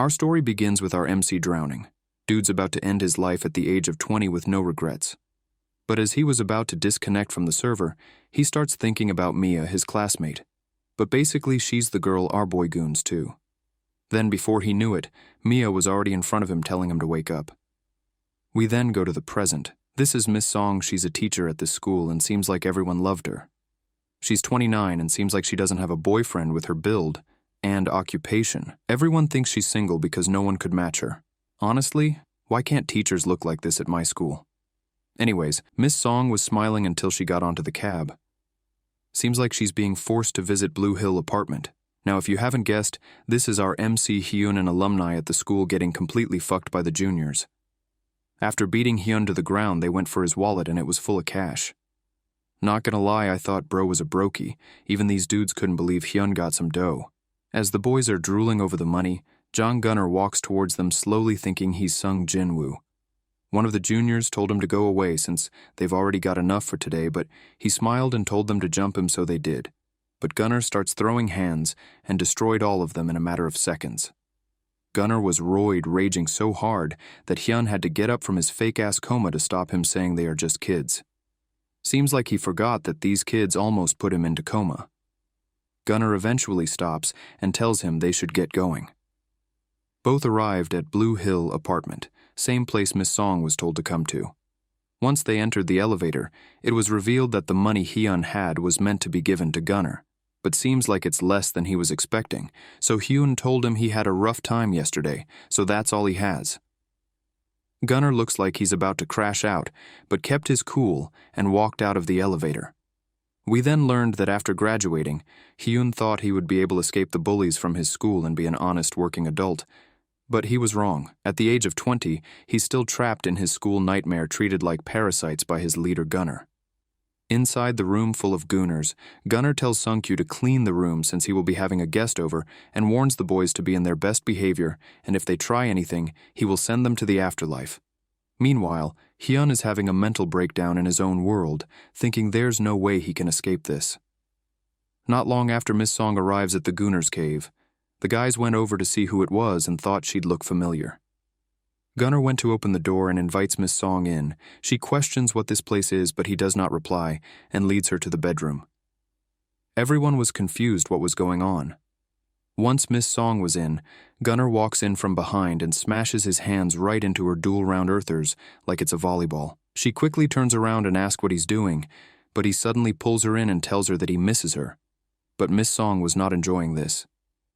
Our story begins with our MC drowning. Dude's about to end his life at the age of 20 with no regrets. But as he was about to disconnect from the server, he starts thinking about Mia, his classmate. But basically, she's the girl our boy goons too. Then, before he knew it, Mia was already in front of him telling him to wake up. We then go to the present. This is Miss Song. She's a teacher at this school and seems like everyone loved her. She's 29 and seems like she doesn't have a boyfriend with her build and occupation. Everyone thinks she's single because no one could match her. Honestly, why can't teachers look like this at my school? Anyways, Miss Song was smiling until she got onto the cab. Seems like she's being forced to visit Blue Hill apartment. Now, if you haven't guessed, this is our MC Hyun, an alumni at the school, getting completely fucked by the juniors. After beating Hyun to the ground, they went for his wallet and it was full of cash. Not gonna lie, I thought bro was a brokey. Even these dudes couldn't believe Hyun got some dough. As the boys are drooling over the money, Gunnar walks towards them slowly, thinking he's Sung Jinwoo. One of the juniors told him to go away since they've already got enough for today, but he smiled and told them to jump him, so they did. But Gunnar starts throwing hands and destroyed all of them in a matter of seconds. Gunnar was raging so hard that Hyun had to get up from his fake-ass coma to stop him, saying they are just kids. Seems like he forgot that these kids almost put him into coma. Gunnar eventually stops and tells him they should get going. Both arrived at Blue Hill apartment, same place Miss Song was told to come to. Once they entered the elevator, it was revealed that the money Hyun had was meant to be given to Gunnar, but seems like it's less than he was expecting, so Hyun told him he had a rough time yesterday, so that's all he has. Gunnar looks like he's about to crash out, but kept his cool and walked out of the elevator. We then learned that after graduating, Hyun thought he would be able to escape the bullies from his school and be an honest working adult. But he was wrong. At the age of 20, he's still trapped in his school nightmare, treated like parasites by his leader Gunnar. Inside the room full of gooners, Gunnar tells Sungkyu to clean the room since he will be having a guest over, and warns the boys to be in their best behavior, and if they try anything, he will send them to the afterlife. Meanwhile, Hyun is having a mental breakdown in his own world, thinking there's no way he can escape this. Not long after Miss Song arrives at the Gooners' cave, the guys went over to see who it was and thought she'd look familiar. Gunnar went to open the door and invites Miss Song in. She questions what this place is, but he does not reply and leads her to the bedroom. Everyone was confused what was going on. Once Miss Song was in, Gunnar walks in from behind and smashes his hands right into her dual round earthers like it's a volleyball. She quickly turns around and asks what he's doing, but he suddenly pulls her in and tells her that he misses her. But Miss Song was not enjoying this.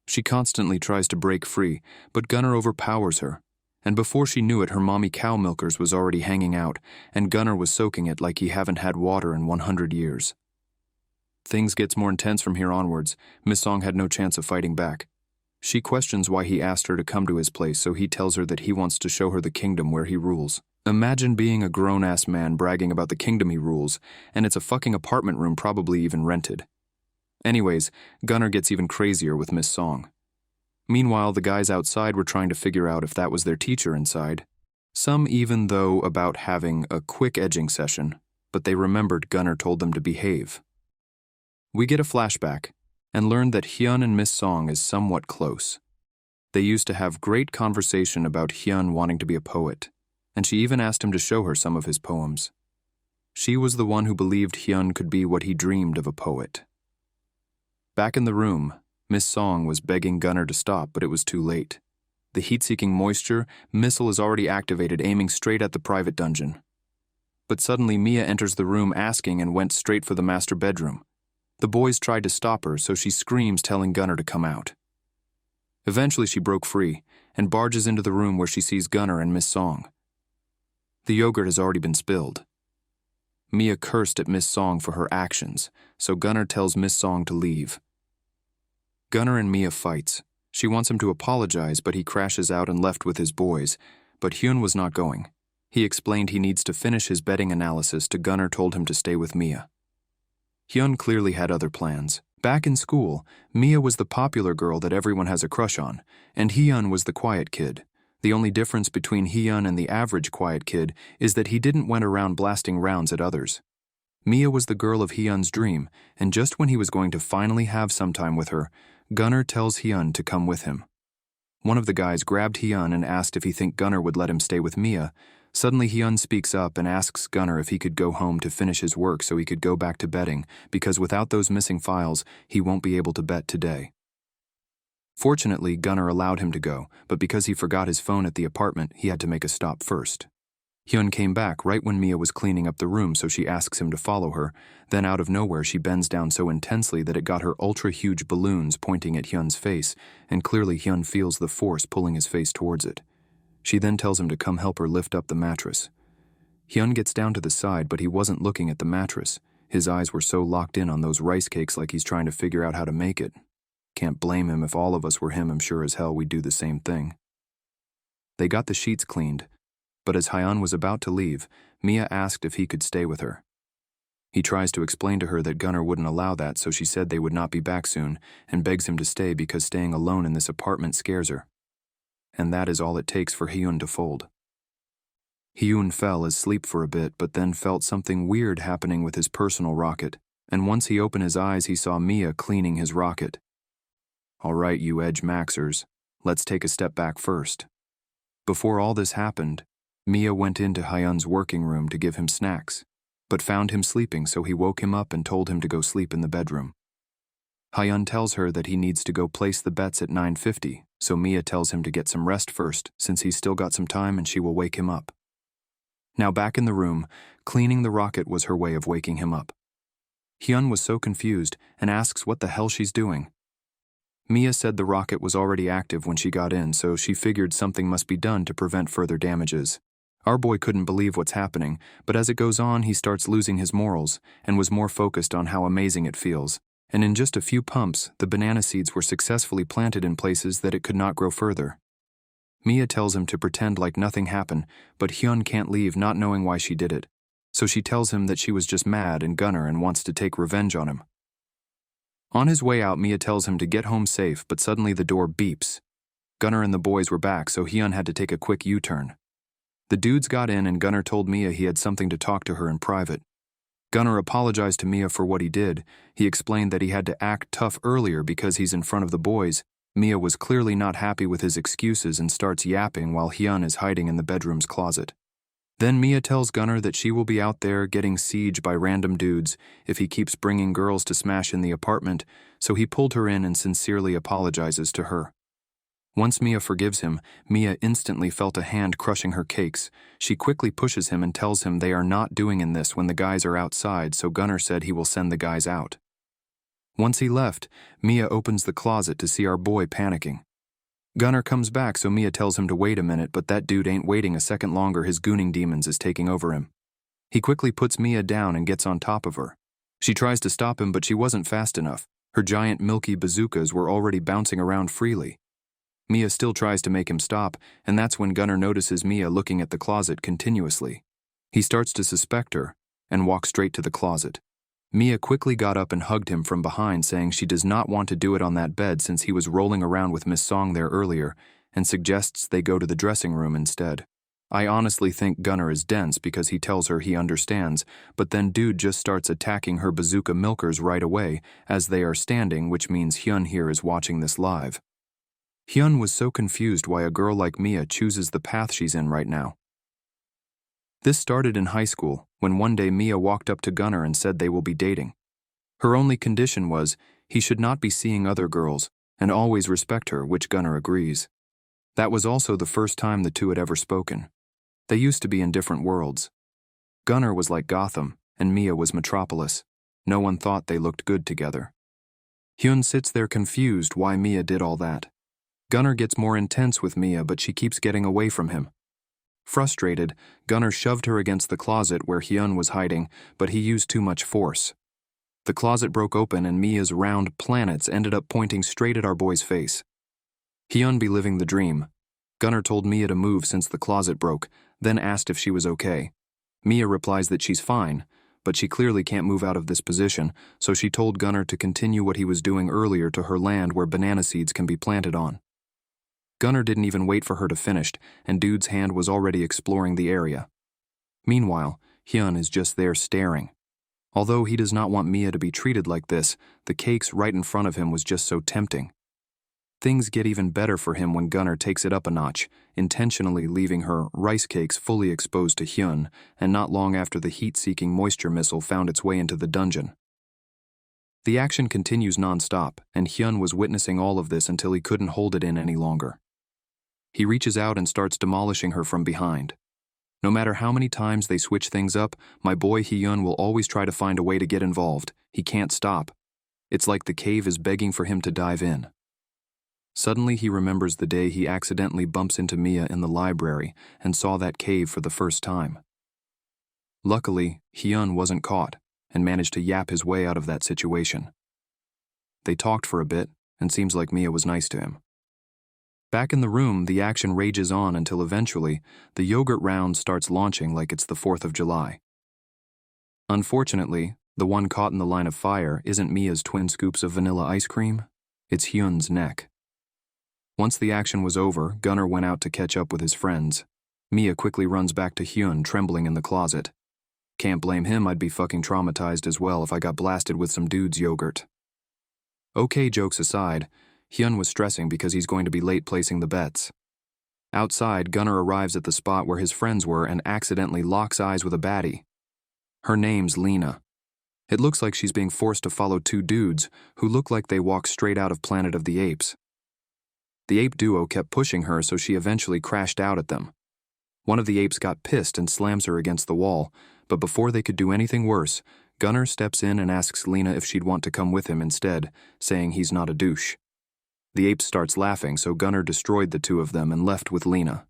She constantly tries to break free, but Gunnar overpowers her. And before she knew it, her mommy cow milkers was already hanging out, and Gunnar was soaking it like he haven't had water in 100 years. Things gets more intense from here onwards. Miss Song had no chance of fighting back. She questions why he asked her to come to his place, so he tells her that he wants to show her the kingdom where he rules. Imagine being a grown-ass man bragging about the kingdom he rules, and it's a fucking apartment room, probably even rented. Anyways, Gunnar gets even crazier with Miss Song. Meanwhile, the guys outside were trying to figure out if that was their teacher inside. Some even though about having a quick edging session, but they remembered Gunnar told them to behave. We get a flashback and learn that Hyun and Miss Song is somewhat close. They used to have great conversation about Hyun wanting to be a poet, and she even asked him to show her some of his poems. She was the one who believed Hyun could be what he dreamed of, a poet. Back in the room, Miss Song was begging Gunnar to stop, but it was too late. The heat-seeking moisture missile is already activated, aiming straight at the private dungeon. But suddenly Mia enters the room asking and went straight for the master bedroom. The boys tried to stop her, so she screams, telling Gunnar to come out. Eventually she broke free and barges into the room where she sees Gunnar and Miss Song. The yogurt has already been spilled. Mia cursed at Miss Song for her actions, so Gunnar tells Miss Song to leave. Gunnar and Mia fights. She wants him to apologize, but he crashes out and left with his boys, but Hyun was not going. He explained he needs to finish his betting analysis to Gunnar told him to stay with Mia. Hyun clearly had other plans. Back in school, Mia was the popular girl that everyone has a crush on, and Hyun was the quiet kid. The only difference between Hyun and the average quiet kid is that he didn't went around blasting rounds at others. Mia was the girl of Hyun's dream, and just when he was going to finally have some time with her, Gunnar tells Hyun to come with him. One of the guys grabbed Hyun and asked if he think Gunnar would let him stay with Mia. Suddenly Hyun speaks up and asks Gunnar if he could go home to finish his work so he could go back to betting, because without those missing files, he won't be able to bet today. Fortunately, Gunnar allowed him to go, but because he forgot his phone at the apartment, he had to make a stop first. Hyun came back right when Mia was cleaning up the room, so she asks him to follow her. Then out of nowhere she bends down so intensely that it got her ultra-huge balloons pointing at Hyun's face, and clearly Hyun feels the force pulling his face towards it. She then tells him to come help her lift up the mattress. Hyun gets down to the side, but he wasn't looking at the mattress. His eyes were so locked in on those rice cakes like he's trying to figure out how to make it. Can't blame him. If all of us were him, I'm sure as hell we'd do the same thing. They got the sheets cleaned, but as Hyun was about to leave, Mia asked if he could stay with her. He tries to explain to her that Gunnar wouldn't allow that, so she said they would not be back soon, and begs him to stay because staying alone in this apartment scares her. And that is all it takes for Hyun to fold. Hyun fell asleep for a bit, but then felt something weird happening with his personal rocket, and once he opened his eyes he saw Mia cleaning his rocket. Alright, you edge maxers, let's take a step back first. Before all this happened, Mia went into Hyun's working room to give him snacks, but found him sleeping, so he woke him up and told him to go sleep in the bedroom. Hyun tells her that he needs to go place the bets at 9:50, so Mia tells him to get some rest first since he's still got some time and she will wake him up. Now back in the room, cleaning the rocket was her way of waking him up. Hyun was so confused and asks what the hell she's doing. Mia said the rocket was already active when she got in, so she figured something must be done to prevent further damages. Our boy couldn't believe what's happening, but as it goes on he starts losing his morals and was more focused on how amazing it feels. And in just a few pumps, the banana seeds were successfully planted in places that it could not grow further. Mia tells him to pretend like nothing happened, but Hyun can't leave not knowing why she did it. So she tells him that she was just mad and Gunnar and wants to take revenge on him. On his way out, Mia tells him to get home safe, but suddenly the door beeps. Gunnar and the boys were back, so Hyun had to take a quick U-turn. The dudes got in and Gunnar told Mia he had something to talk to her in private. Gunnar apologized to Mia for what he did. He explained that he had to act tough earlier because he's in front of the boys. Mia was clearly not happy with his excuses and starts yapping while Hyun is hiding in the bedroom's closet. Then Mia tells Gunnar that she will be out there getting sieged by random dudes if he keeps bringing girls to smash in the apartment, so he pulled her in and sincerely apologizes to her. Once Mia forgives him, Mia instantly felt a hand crushing her cakes. She quickly pushes him and tells him they are not doing in this when the guys are outside, so Gunnar said he will send the guys out. Once he left, Mia opens the closet to see our boy panicking. Gunnar comes back, so Mia tells him to wait a minute, but that dude ain't waiting a second longer. His gooning demons is taking over him. He quickly puts Mia down and gets on top of her. She tries to stop him, but she wasn't fast enough. Her giant milky bazookas were already bouncing around freely. Mia still tries to make him stop, and that's when Gunnar notices Mia looking at the closet continuously. He starts to suspect her and walks straight to the closet. Mia quickly got up and hugged him from behind, saying she does not want to do it on that bed since he was rolling around with Miss Song there earlier, and suggests they go to the dressing room instead. I honestly think Gunnar is dense because he tells her he understands, but then dude just starts attacking her bazooka milkers right away as they are standing, which means Hyun here is watching this live. Hyun was so confused why a girl like Mia chooses the path she's in right now. This started in high school, when one day Mia walked up to Gunnar and said they will be dating. Her only condition was he should not be seeing other girls and always respect her, which Gunnar agrees. That was also the first time the two had ever spoken. They used to be in different worlds. Gunnar was like Gotham, and Mia was Metropolis. No one thought they looked good together. Hyun sits there confused why Mia did all that. Gunnar gets more intense with Mia, but she keeps getting away from him. Frustrated, Gunnar shoved her against the closet where Hyun was hiding, but he used too much force. The closet broke open and Mia's round planets ended up pointing straight at our boy's face. Hyun be living the dream. Gunnar told Mia to move since the closet broke, then asked if she was okay. Mia replies that she's fine, but she clearly can't move out of this position, so she told Gunnar to continue what he was doing earlier to her land where banana seeds can be planted on. Gunnar didn't even wait for her to finish, and dude's hand was already exploring the area. Meanwhile, Hyun is just there staring. Although he does not want Mia to be treated like this, the cakes right in front of him was just so tempting. Things get even better for him when Gunnar takes it up a notch, intentionally leaving her rice cakes fully exposed to Hyun, and not long after the heat-seeking moisture missile found its way into the dungeon. The action continues non-stop, and Hyun was witnessing all of this until he couldn't hold it in any longer. He reaches out and starts demolishing her from behind. No matter how many times they switch things up, my boy Hyun will always try to find a way to get involved. He can't stop. It's like the cave is begging for him to dive in. Suddenly he remembers the day he accidentally bumps into Mia in the library and saw that cave for the first time. Luckily, Hyun wasn't caught and managed to yap his way out of that situation. They talked for a bit, and seems like Mia was nice to him. Back in the room, the action rages on until eventually, the yogurt round starts launching like it's the 4th of July. Unfortunately, the one caught in the line of fire isn't Mia's twin scoops of vanilla ice cream, it's Hyun's neck. Once the action was over, Gunnar went out to catch up with his friends. Mia quickly runs back to Hyun, trembling in the closet. Can't blame him, I'd be fucking traumatized as well if I got blasted with some dude's yogurt. Okay, jokes aside, Hyun was stressing because he's going to be late placing the bets. Outside, Gunnar arrives at the spot where his friends were and accidentally locks eyes with a baddie. Her name's Lena. It looks like she's being forced to follow two dudes who look like they walk straight out of Planet of the Apes. The ape duo kept pushing her, so she eventually crashed out at them. One of the apes got pissed and slams her against the wall, but before they could do anything worse, Gunnar steps in and asks Lena if she'd want to come with him instead, saying he's not a douche. The ape starts laughing, so Gunnar destroyed the two of them and left with Lena.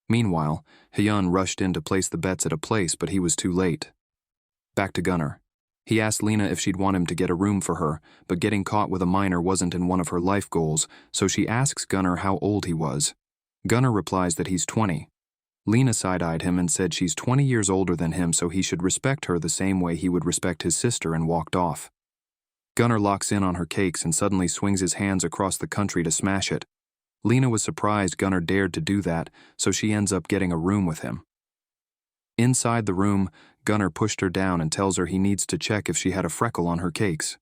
Meanwhile, Hyun rushed in to place the bets at a place, but he was too late. Back to Gunnar. He asked Lena if she'd want him to get a room for her, but getting caught with a minor wasn't in one of her life goals, so she asks Gunnar how old he was. Gunnar replies that he's 20. Lena side-eyed him and said she's 20 years older than him, so he should respect her the same way he would respect his sister, and walked off. Gunnar locks in on her cakes and suddenly swings his hands across the country to smash it. Lena was surprised Gunnar dared to do that, so she ends up getting a room with him. Inside the room, Gunnar pushed her down and tells her he needs to check if she had a freckle on her cakes.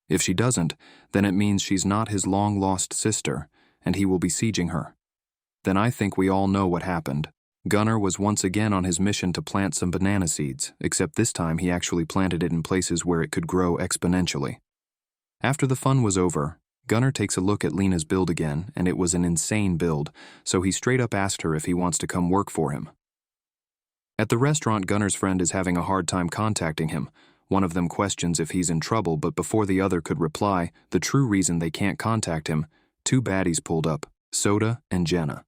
If she doesn't, then it means she's not his long-lost sister, and he will be sieging her. Then I think we all know what happened. Gunnar was once again on his mission to plant some banana seeds, except this time he actually planted it in places where it could grow exponentially. After the fun was over, Gunnar takes a look at Lena's build again, and it was an insane build, so he straight up asked her if he wants to come work for him. At the restaurant, Gunnar's friend is having a hard time contacting him. One of them questions if he's in trouble, but before the other could reply the true reason they can't contact him, two baddies pulled up, Soda and Jenna.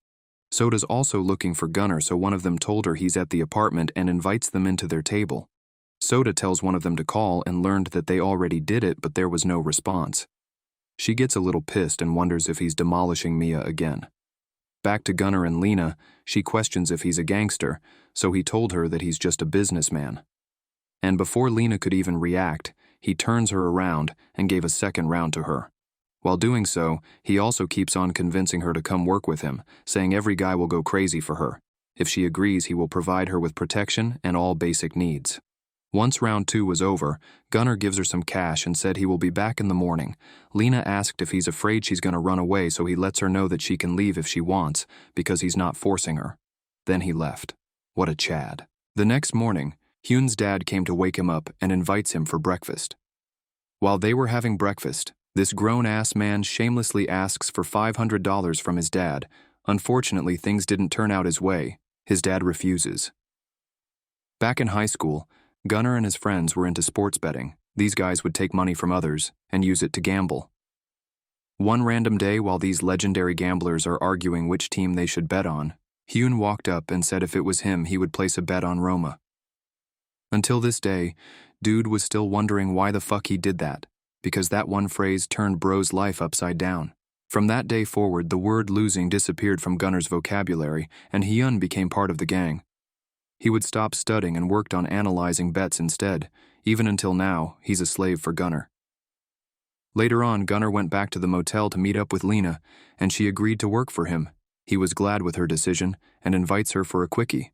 Soda's also looking for Gunnar, so one of them told her he's at the apartment and invites them into their table. Soda tells one of them to call and learned that they already did it, but there was no response. She gets a little pissed and wonders if he's demolishing Mia again. Back to Gunnar and Lena, she questions if he's a gangster, so he told her that he's just a businessman. And before Lena could even react, he turns her around and gave a second round to her. While doing so, he also keeps on convincing her to come work with him, saying every guy will go crazy for her. If she agrees, he will provide her with protection and all basic needs. Once round 2 was over, Gunnar gives her some cash and said he will be back in the morning. Lena asked if he's afraid she's going to run away, so he lets her know that she can leave if she wants, because he's not forcing her. Then he left. What a Chad. The next morning, Hyun's dad came to wake him up and invites him for breakfast. While they were having breakfast, this grown-ass man shamelessly asks for $500 from his dad. Unfortunately, things didn't turn out his way. His dad refuses. Back in high school, Gunnar and his friends were into sports betting. These guys would take money from others and use it to gamble. One random day, while these legendary gamblers are arguing which team they should bet on, Hyun walked up and said if it was him, he would place a bet on Roma. Until this day, dude was still wondering why the fuck he did that, because that one phrase turned bro's life upside down. From that day forward, the word losing disappeared from Gunnar's vocabulary, and Hyun became part of the gang. He would stop studying and worked on analyzing bets instead. Even until now, he's a slave for Gunnar. Later on, Gunnar went back to the motel to meet up with Lena, and she agreed to work for him. He was glad with her decision and invites her for a quickie.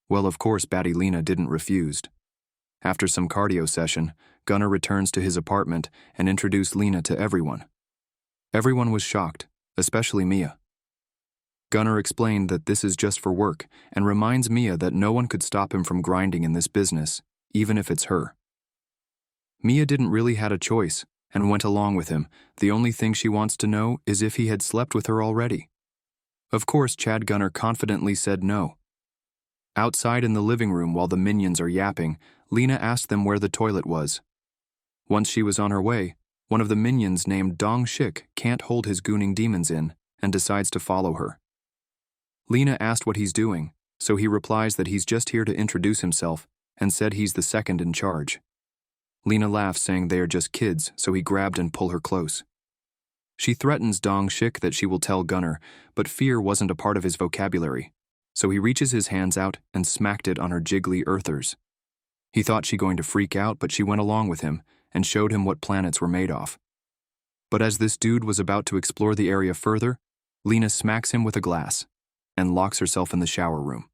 Well, of course, baddie Lena didn't refuse. After some cardio session, Gunnar returns to his apartment and introduced Lena to everyone. Everyone was shocked, especially Mia. Gunnar explained that this is just for work and reminds Mia that no one could stop him from grinding in this business, even if it's her. Mia didn't really had a choice and went along with him. The only thing she wants to know is if he had slept with her already. Of course, Chad Gunnar confidently said no. Outside in the living room while the minions are yapping, Lena asked them where the toilet was. Once she was on her way, one of the minions named Dong Shik can't hold his gooning demons in and decides to follow her. Lena asked what he's doing, so he replies that he's just here to introduce himself and said he's the second in charge. Lena laughs, saying they are just kids, so he grabbed and pulled her close. She threatens Dong Shik that she will tell Gunnar, but fear wasn't a part of his vocabulary, so he reaches his hands out and smacked it on her jiggly earthers. He thought she going to freak out, but she went along with him and showed him what planets were made of. But as this dude was about to explore the area further, Lena smacks him with a glass and locks herself in the shower room.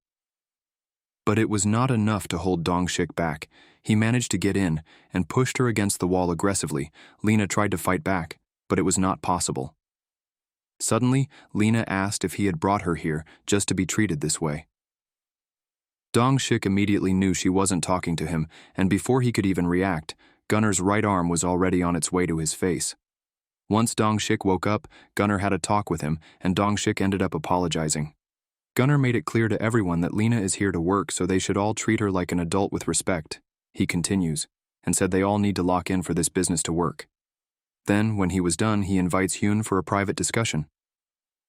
But it was not enough to hold Dong Shik back. He managed to get in and pushed her against the wall aggressively. Lena tried to fight back, but it was not possible. Suddenly, Lena asked if he had brought her here just to be treated this way. Dong Shik immediately knew she wasn't talking to him, and before he could even react, Gunnar's right arm was already on its way to his face. Once Dong Shik woke up, Gunnar had a talk with him, and Dong Shik ended up apologizing. Gunnar made it clear to everyone that Lena is here to work, so they should all treat her like an adult with respect. He continues, and said they all need to lock in for this business to work. Then, when he was done, he invites Hyun for a private discussion.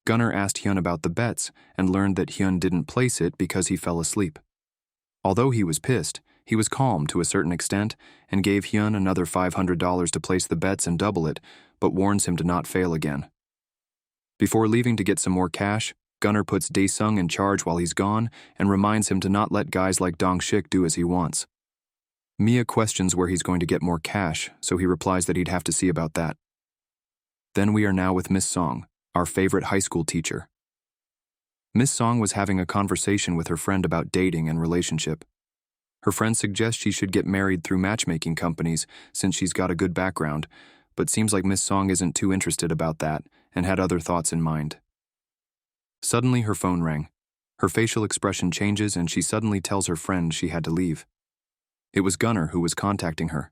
Gunnar asked Hyun about the bets and learned that Hyun didn't place it because he fell asleep. Although he was pissed, he was calm to a certain extent and gave Hyun another $500 to place the bets and double it, but warns him to not fail again. Before leaving to get some more cash, Gunnar puts Dae-sung in charge while he's gone and reminds him to not let guys like Dong Shik do as he wants. Mia questions where he's going to get more cash, so he replies that he'd have to see about that. Then we are now with Miss Song, our favorite high school teacher. Miss Song was having a conversation with her friend about dating and relationship. Her friend suggests she should get married through matchmaking companies since she's got a good background, but seems like Miss Song isn't too interested about that and had other thoughts in mind. Suddenly her phone rang. Her facial expression changes and she suddenly tells her friend she had to leave. It was Gunnar who was contacting her.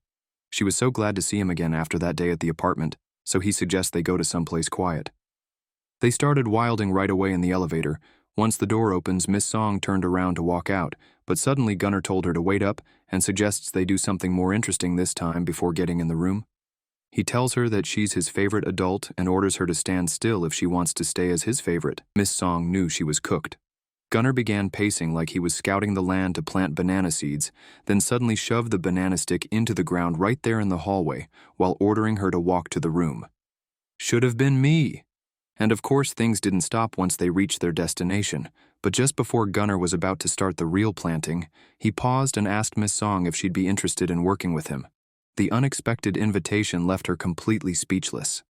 She was so glad to see him again after that day at the apartment, so he suggests they go to someplace quiet. They started wilding right away in the elevator. Once the door opens, Miss Song turned around to walk out, but suddenly Gunnar told her to wait up and suggests they do something more interesting this time before getting in the room. He tells her that she's his favorite adult and orders her to stand still if she wants to stay as his favorite. Miss Song knew she was cooked. Gunnar began pacing like he was scouting the land to plant banana seeds, then suddenly shoved the banana stick into the ground right there in the hallway while ordering her to walk to the room. Should have been me. And of course things didn't stop once they reached their destination, but just before Gunnar was about to start the real planting, he paused and asked Miss Song if she'd be interested in working with him. The unexpected invitation left her completely speechless.